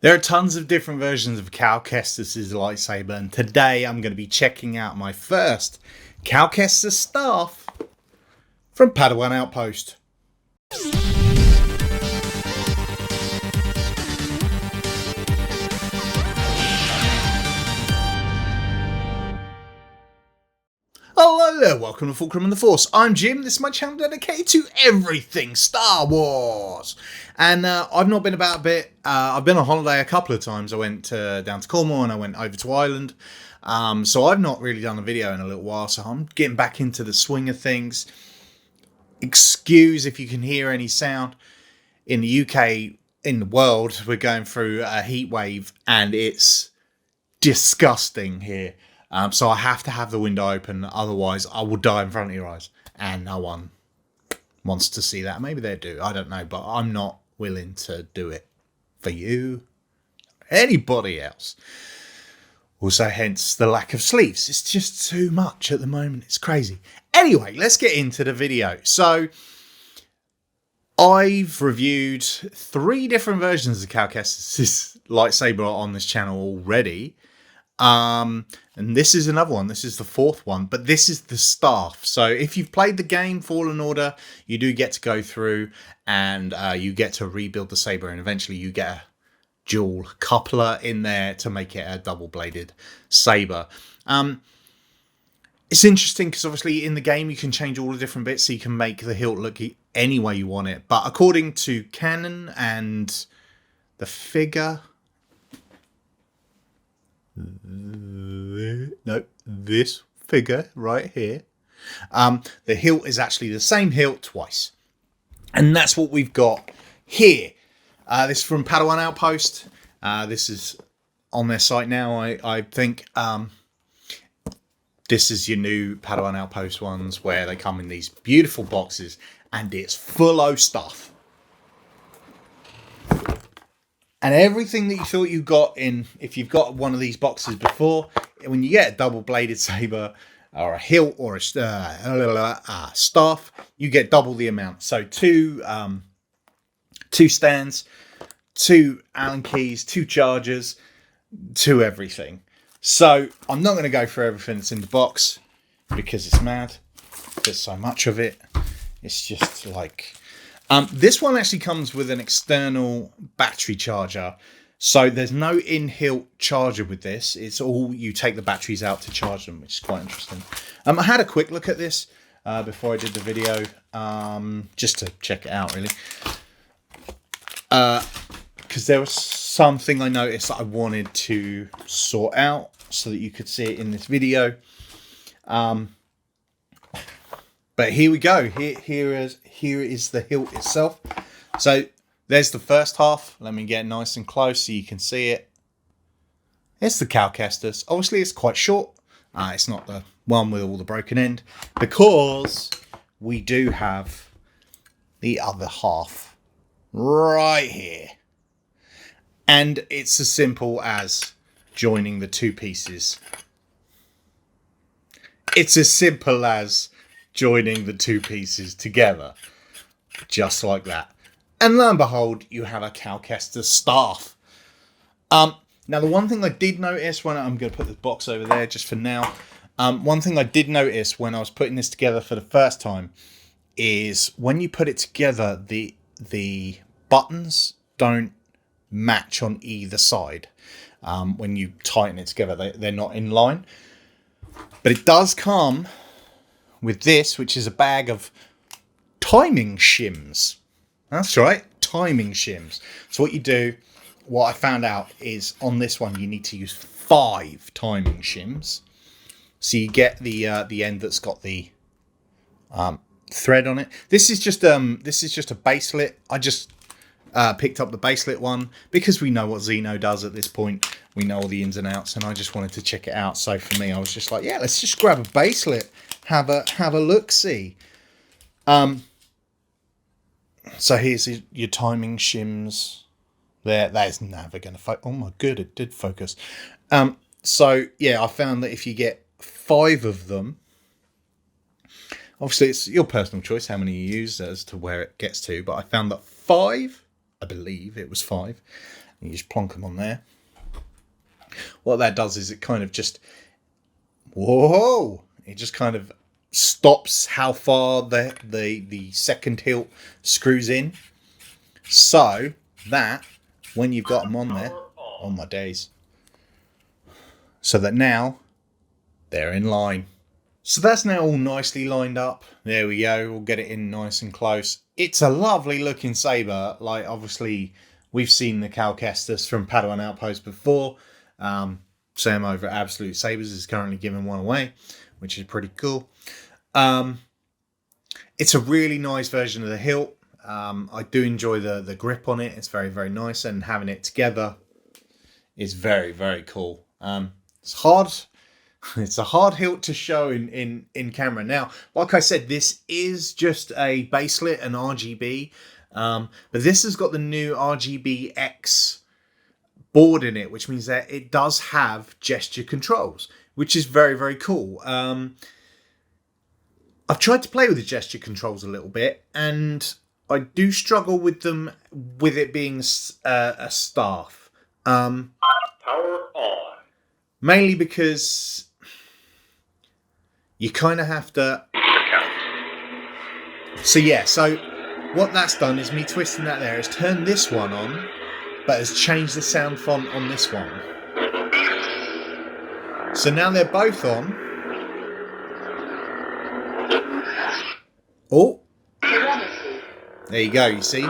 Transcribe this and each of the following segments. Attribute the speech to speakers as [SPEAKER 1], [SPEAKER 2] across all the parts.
[SPEAKER 1] There are tons of different versions of Cal Kestis' lightsaber, and today I'm going to be checking out my first Cal Kestis Staff from Padawan Outpost. Hello there, welcome to Fulcrum and the Force. I'm Jim, this is my channel dedicated to everything Star Wars. And I've not been about a bit. I've been on holiday a couple of times. I went down to Cornwall and I went over to Ireland. So I've not really done a video in a little while, so I'm getting back into the swing of things. Excuse if you can hear any sound. In the UK, in the world, we're going through a heat wave and it's disgusting here. So I have to have the window open, otherwise I will die in front of your eyes. And no one wants to see that. Maybe they do, I don't know, but I'm not willing to do it for you, anybody else. Also, hence the lack of sleeves. It's just too much at the moment. It's crazy. Anyway, let's get into the video. So I've reviewed 3 different versions of Cal Kestis' lightsaber on this channel already. And this is another one. This is the 4th one, but this is the staff. So if you've played the game Fallen Order, you do get to go through and you get to rebuild the saber, and eventually you get a dual coupler in there to make it a double-bladed saber. It's interesting because obviously in the game you can change all the different bits, so you can make the hilt look any way you want it. But according to canon and the figure, no, this figure right here, the hilt is actually the same hilt twice, and that's what we've got here. This is from Padawan Outpost. This is on their site now, I think. This is your new Padawan Outpost ones, where they come in these beautiful boxes and it's full of stuff. And everything that you thought you got in, if you've got one of these boxes before, when you get a double-bladed saber or a hilt or a staff, you get double the amount. So two stands, 2 Allen keys, 2 chargers, 2 everything. So I'm not going to go through everything that's in the box because it's mad. There's so much of it. It's just like... this one actually comes with an external battery charger. So there's no in-hilt charger with this. It's all, you take the batteries out to charge them, which is quite interesting. I had a quick look at this before I did the video, just to check it out, really. Because there was something I noticed that I wanted to sort out so that you could see it in this video. But here we go. Here is the hilt itself. So there's the first half. Let me get nice and close so you can see it. It's the Cal Kestis. Obviously, it's quite short. It's not the one with all the broken end, because we do have the other half right here. And it's as simple as joining the 2 pieces. It's as simple as joining the 2 pieces together, just like that, and lo and behold, you have a Cal Kestis staff. Now, the one thing I did notice when I'm going to put the box over there just for now, one thing I did notice when I was putting this together for the first time is when you put it together, the buttons don't match on either side. When you tighten it together, they're not in line, but it does come with this, which is a bag of timing shims. That's right, timing shims. So what you do, what I found out is on this one you need to use 5 timing shims. So you get the end that's got the thread on it. This is just a baselet. I just picked up the baselet one because we know what Xeno does at this point. We know all the ins and outs, and I just wanted to check it out. So for me, I was just like, yeah, let's just grab a baselet. Have a look-see. So here's your timing shims. That is never going to focus. Oh my god, it did focus. So yeah, I found that if you get 5 of them, obviously it's your personal choice how many you use as to where it gets to, but I found that 5, I believe it was 5, You just plonk them on there. What that does is it kind of just, whoa! It just kind of stops how far the second hilt screws in. So that when you've got them on there, oh my days. So that now they're in line. So that's now all nicely lined up. There we go. We'll get it in nice and close. It's a lovely looking saber. Like, obviously, we've seen the Cal Kestis from Padawan Outpost before. Sam over at Absolute Sabers is currently giving one away, which is pretty cool. It's a really nice version of the hilt. I do enjoy the grip on it. It's very, very nice. And having it together is very, very cool. It's hard. It's a hard hilt to show in camera. Now, like I said, this is just a baselit, an RGB. But this has got the new RGB-X board in it, which means that it does have gesture controls, which is very, very cool. I've tried to play with the gesture controls a little bit, and I do struggle with them, with it being a staff.
[SPEAKER 2] Power on.
[SPEAKER 1] Mainly because you kind of have to... So yeah, so what that's done is me twisting that there has turned this one on, but has changed the sound font on this one. So now they're both on. Oh, there you go, you see?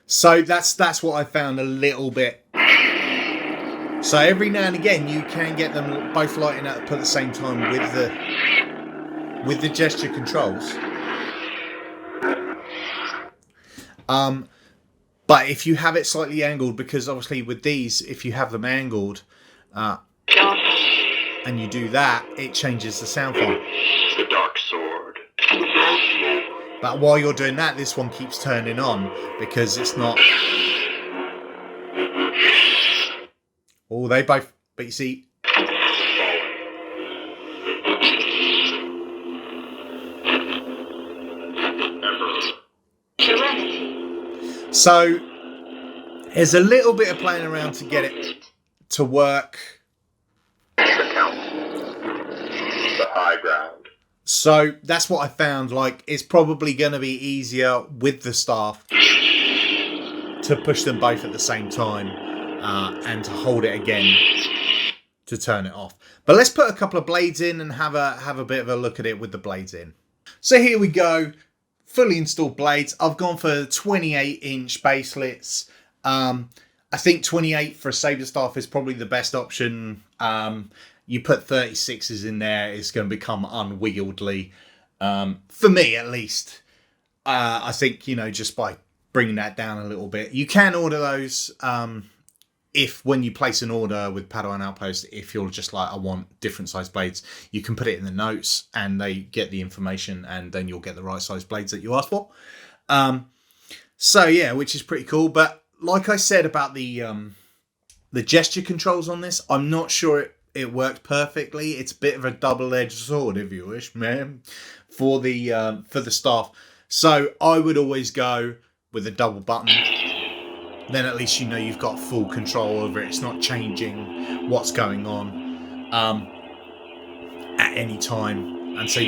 [SPEAKER 1] So that's what I found a little bit. So every now and again you can get them both lighting up at the same time with the gesture controls. But if you have it slightly angled, because obviously with these, if you have them angled, and you do that, it changes the sound font.
[SPEAKER 2] The dark sword.
[SPEAKER 1] But while you're doing that, this one keeps turning on because it's not. Oh, they both. But you see. So there's a little bit of playing around to get it to work.
[SPEAKER 2] The high ground.
[SPEAKER 1] So that's what I found. Like, it's probably going to be easier with the staff to push them both at the same time and to hold it again to turn it off. But let's put a couple of blades in and have a bit of a look at it with the blades in. So here we go. Fully installed blades. I've gone for 28-inch baselets. I think 28 for a saber staff is probably the best option. You put 36s in there, it's going to become unwieldy. For me, at least. I think, just by bringing that down a little bit. You can order those if when you place an order with Padawan Outpost, if you're just like, I want different size blades, you can put it in the notes and they get the information and then you'll get the right size blades that you ask for. So yeah, which is pretty cool. But like I said about the gesture controls on this, I'm not sure it worked perfectly. It's a bit of a double-edged sword, if you wish, man, for the staff. So I would always go with a double button. Then at least you've got full control over it. It's not changing what's going on at any time. And so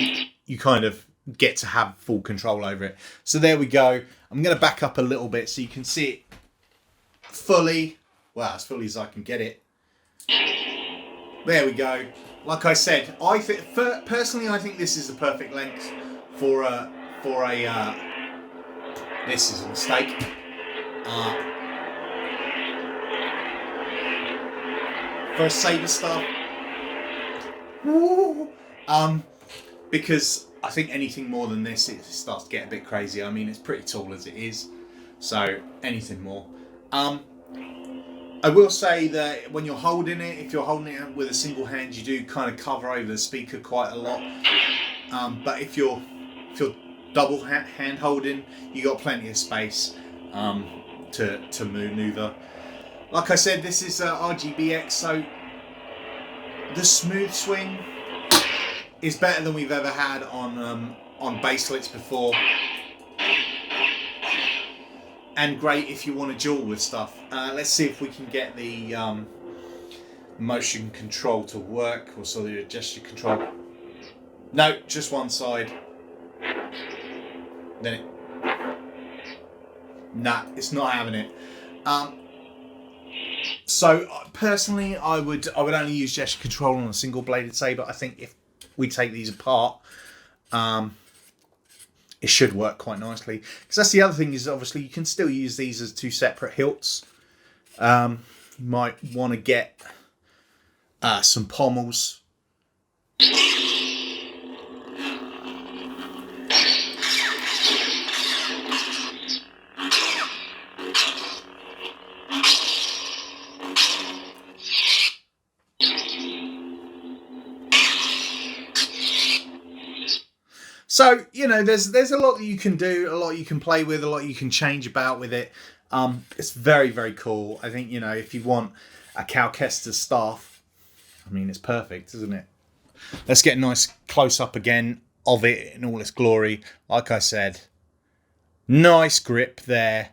[SPEAKER 1] you kind of get to have full control over it. So there we go. I'm going to back up a little bit so you can see it fully. Well, as fully as I can get it. There we go. Like I said, personally, I think this is the perfect length for a this is a mistake. For a saber staff. Because I think anything more than this, it starts to get a bit crazy. I mean, it's pretty tall as it is. So anything more. I will say that when you're holding it, if you're holding it with a single hand, you do kind of cover over the speaker quite a lot. But if you're double hand holding, you got plenty of space to maneuver. Like I said, this is RGBX, so the smooth swing is better than we've ever had on baselets before. and great if you want to duel with stuff. Let's see if we can get the motion control to work, or the gesture control. No, just one side. Then it. Nah, it's not having it. So personally, I would only use gesture control on a single bladed saber. I think if we take these apart, it should work quite nicely. Because that's the other thing, is obviously you can still use these as two separate hilts. You might want to get some pommels. So, you know, there's a lot that you can do, a lot you can play with, a lot you can change about with it. It's very, very cool. I think, you know, if you want a Cal Kestis Staff, I mean, it's perfect, isn't it? Let's get a nice close-up again of it in all its glory. Like I said, nice grip there.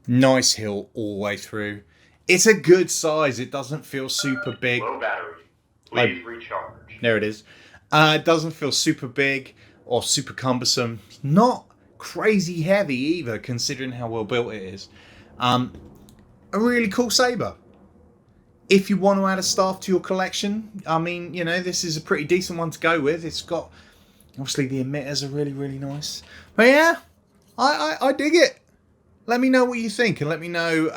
[SPEAKER 1] Nice hilt all the way through. It's a good size. It doesn't feel super big.
[SPEAKER 2] Low battery. Please recharge.
[SPEAKER 1] There it is. It doesn't feel super big or super cumbersome. Not crazy heavy either, considering how well built it is. A really cool saber. If you want to add a staff to your collection, I mean, you know, this is a pretty decent one to go with. It's got, obviously the emitters are really, really nice. But yeah, I dig it. Let me know what you think, and let me know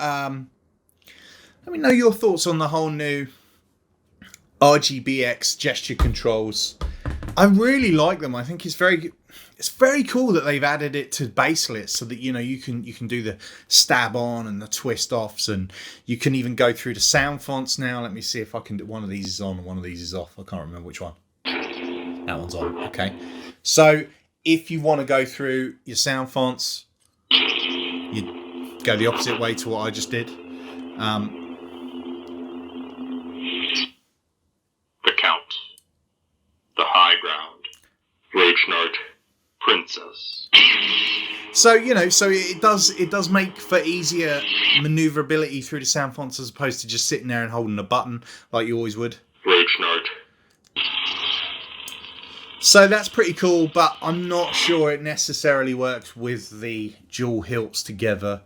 [SPEAKER 1] your thoughts on the whole new RGBX gesture controls. I really like them. I think it's very cool that they've added it to baselets, so that, you know, you can do the stab on and the twist offs, and you can even go through the sound fonts now. Let me see if I can do. One of these is on and one of these is off. I can't remember which one. That one's on. Okay. So if you want to go through your sound fonts, you go the opposite way to what I just did.
[SPEAKER 2] The Count. The High Ground. Roachnart. Princess.
[SPEAKER 1] So, you know, so it does make for easier maneuverability through the sound fonts, as opposed to just sitting there and holding a button like you always would.
[SPEAKER 2] Roachnart.
[SPEAKER 1] So that's pretty cool, but I'm not sure it necessarily works with the dual hilts together,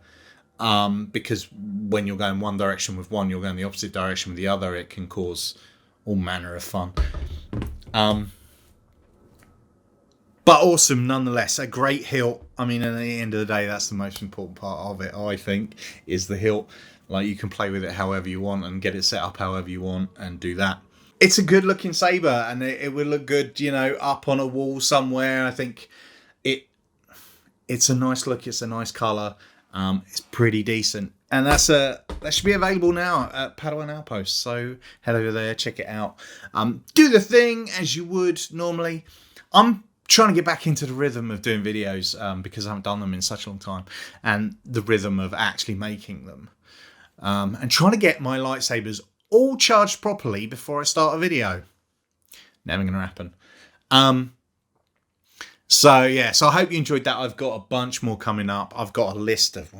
[SPEAKER 1] because when you're going one direction with one, you're going the opposite direction with the other. It can cause all manner of fun. But awesome nonetheless. A great hilt. I mean, at the end of the day, that's the most important part of it, I think, is the hilt. Like, you can play with it however you want and get it set up however you want and do that. It's a good looking saber, and it would look good, you know, up on a wall somewhere. I think it's a nice look. It's a nice colour. It's pretty decent. And that should be available now at Padawan Outpost. So head over there, check it out. Do the thing as you would normally. I'm trying to get back into the rhythm of doing videos, because I haven't done them in such a long time, and the rhythm of actually making them, and trying to get my lightsabers all charged properly before I start a video. Never going to happen. So yeah, so I hope you enjoyed that. I've got a bunch more coming up. I've got a list of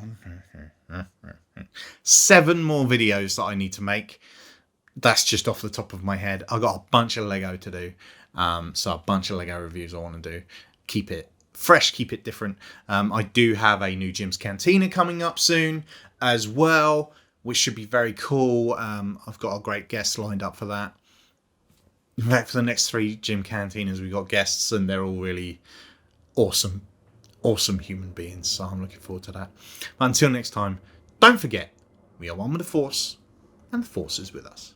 [SPEAKER 1] 7 more videos that I need to make. That's just off the top of my head. I've got a bunch of Lego to do. So a bunch of Lego reviews I want to do. Keep it fresh, keep it different. I do have a new Shims Cantina coming up soon as well, which should be very cool. I've got a great guest lined up for that. In fact, for the next 3 Shims Cantinas, we've got guests, and they're all really awesome human beings. So I'm looking forward to that. But until next time, don't forget, we are one with the Force, and the Force is with us.